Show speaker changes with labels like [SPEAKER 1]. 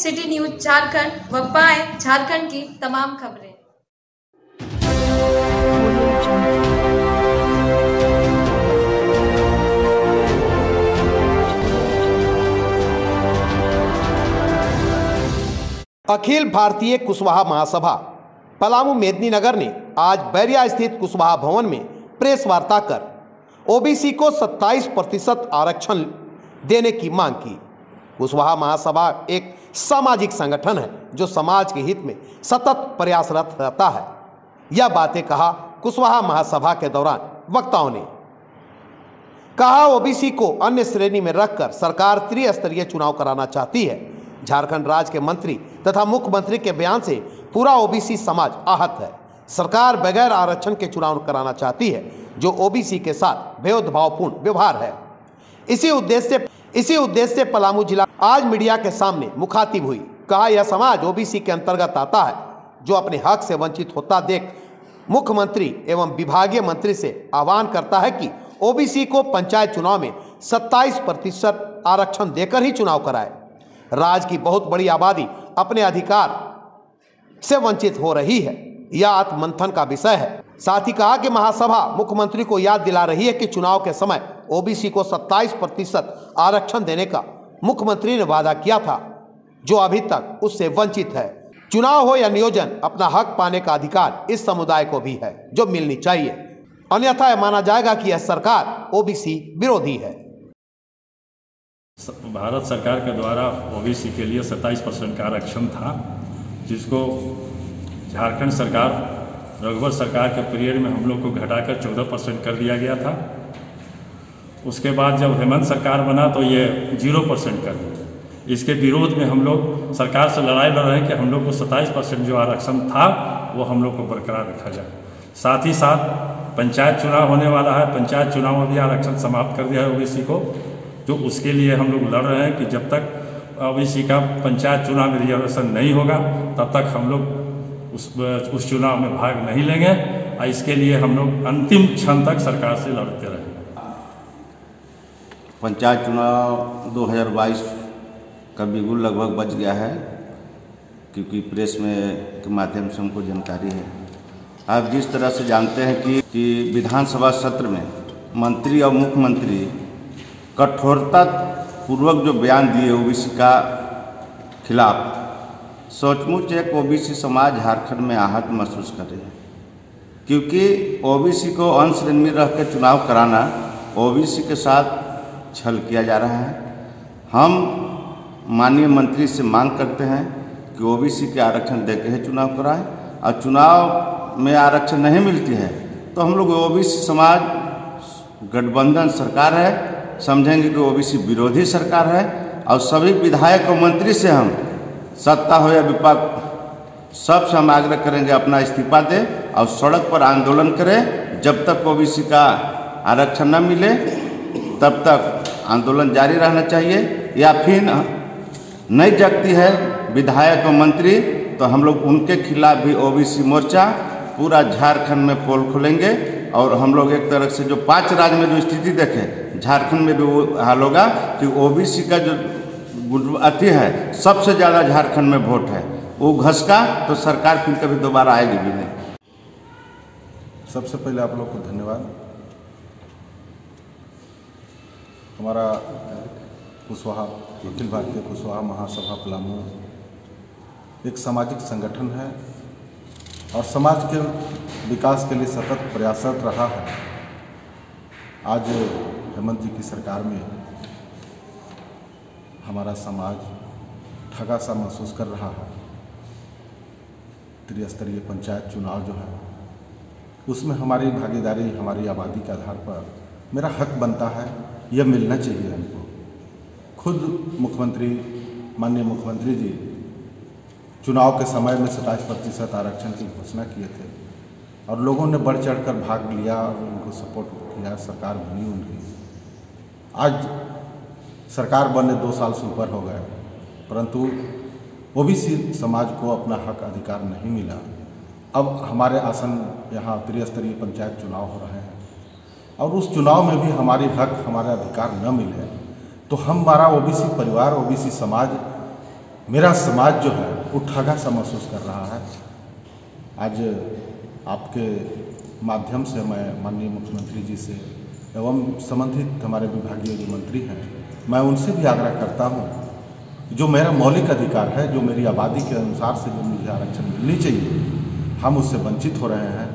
[SPEAKER 1] City news Jharkhand व पाएं झारखंड की तमाम खबरें।
[SPEAKER 2] अखिल भारतीय कुशवाहा महासभा पलामू मेदिनीनगर ने आज बैरिया स्थित कुशवाहा भवन में प्रेस वार्ता कर ओबीसी को 27% आरक्षण देने की मांग की। कुशवाहा महासभा एक सामाजिक संगठन है जो समाज के हित में सतत प्रयासरत रहता है। यह बातें कहा कुशवाहा महासभा के दौरान वक्ताओं ने कहा, ओबीसी को अन्य श्रेणी में रखकर सरकार त्रिस्तरीय चुनाव कराना चाहती है। झारखंड राज्य के मंत्री तथा मुख्यमंत्री के बयान से पूरा ओबीसी समाज आहत है। सरकार बगैर आरक्षण के चुनाव कराना चाहती है जो ओबीसी के साथ भेदभावपूर्ण व्यवहार है। इसी उद्देश्य से पलामू जिला आज मीडिया के सामने मुखातिब हुई। कहा, यह समाज ओबीसी के अंतर्गत आता है जो अपने हक से वंचित होता देख मुख्यमंत्री एवं विभागीय मंत्री से आह्वान करता है कि ओबीसी को पंचायत चुनाव में 27% आरक्षण देकर ही चुनाव कराए। राज्य की बहुत बड़ी आबादी अपने अधिकार से वंचित हो रही है, यह आत्ममंथन का विषय है। साथ ही कहा कि महासभा मुख्यमंत्री को याद दिला रही है कि चुनाव के समय ओबीसी को 27% आरक्षण देने का मुख्यमंत्री ने वादा किया था जो अभी तक उससे वंचित है। चुनाव हो या नियोजन, अपना हक पाने का अधिकार इस समुदाय को भी है जो मिलनी चाहिए, अन्यथा यह माना जाएगा कि यह सरकार ओबीसी विरोधी है।
[SPEAKER 3] भारत सरकार के द्वारा ओबीसी के लिए 27% का आरक्षण था, जिसको झारखंड सरकार रघुवर सरकार के पीरियड में हम लोग को घटाकर 14% कर दिया गया था। उसके बाद जब हेमंत सरकार बना तो ये 0% कर दिया। इसके विरोध में हम लोग सरकार से लड़ाई लड़ रहे हैं कि हम लोग को 27% जो आरक्षण था वो हम लोग को बरकरार रखा जाए। साथ ही साथ पंचायत चुनाव होने वाला है, पंचायत चुनाव में भी आरक्षण समाप्त कर दिया है ओबीसी को, जो उसके लिए हम लोग लड़ रहे हैं कि जब तक ओबीसी का पंचायत चुनाव में रिजर्वेशन नहीं होगा तब तक हम लोग उस चुनाव में भाग नहीं लेंगे और इसके लिए हम लोग अंतिम क्षण तक सरकार से लड़ते रहेंगे।
[SPEAKER 4] पंचायत चुनाव 2022 का बिगुल लगभग बच गया है, क्योंकि प्रेस में के माध्यम से हमको जानकारी है। आप जिस तरह से जानते हैं कि विधानसभा सत्र में मंत्री और मुख्यमंत्री कठोरता पूर्वक जो बयान दिए ओबीसी का खिलाफ, सचमुच एक ओबीसी समाज झारखंड में आहत महसूस कर रही है, क्योंकि ओबीसी को अंश श्रेणी में रख कर चुनाव कराना ओबीसी के साथ छल किया जा रहा है। हम माननीय मंत्री से मांग करते हैं कि ओबीसी के आरक्षण देकर ही चुनाव कराएं, और चुनाव में आरक्षण नहीं मिलती है तो हम लोग ओबीसी समाज गठबंधन सरकार है समझेंगे कि ओबीसी विरोधी सरकार है, और सभी विधायक और मंत्री से हम सत्ता हो या विपक्ष सबसे हम आग्रह करेंगे अपना इस्तीफा दें और सड़क पर आंदोलन करें। जब तक ओबीसी का आरक्षण न मिले तब तक आंदोलन जारी रहना चाहिए, या फिर नहीं जगती है विधायक और मंत्री तो हम लोग उनके खिलाफ भी ओबीसी मोर्चा पूरा झारखंड में पोल खोलेंगे। और हम लोग एक तरह से जो 5 राज्य में जो स्थिति देखें, झारखंड में भी वो हाल होगा कि ओबीसी का जो अति है सबसे ज़्यादा झारखंड में वोट है, वो घसका तो सरकार फिर कभी दोबारा आएगी भी नहीं।
[SPEAKER 5] सबसे पहले आप लोग को धन्यवाद। हमारा कुशवाहा अखिल भारतीय कुशवाहा महासभा पलामू एक सामाजिक संगठन है और समाज के विकास के लिए सतत प्रयासरत रहा है। आज हेमंत जी की सरकार में हमारा समाज ठगा सा महसूस कर रहा है। त्रिस्तरीय पंचायत चुनाव जो है उसमें हमारी भागीदारी हमारी आबादी के आधार पर मेरा हक बनता है, यह मिलना चाहिए हमको। खुद मुख्यमंत्री माननीय मुख्यमंत्री जी चुनाव के समय में 27% आरक्षण की घोषणा किए थे और लोगों ने बढ़ चढ़कर भाग लिया और उनको सपोर्ट किया, सरकार बनी उनकी। आज सरकार बने 2 साल से ऊपर हो गए, परंतु ओबीसी समाज को अपना हक अधिकार नहीं मिला। अब हमारे आसन यहाँ त्रिस्तरीय पंचायत चुनाव हो रहे हैं और उस चुनाव में भी हमारी हक हमारा अधिकार न मिले तो हमारा ओबीसी परिवार ओबीसी समाज मेरा समाज जो है वो ठगा सा महसूस कर रहा है। आज आपके माध्यम से मैं माननीय मुख्यमंत्री जी से एवं संबंधित हमारे विभागीय जो मंत्री हैं, मैं उनसे भी आग्रह करता हूं, जो मेरा मौलिक अधिकार है, जो मेरी आबादी के अनुसार से जो मुझे आरक्षण मिलनी चाहिए, हम उससे वंचित हो रहे हैं।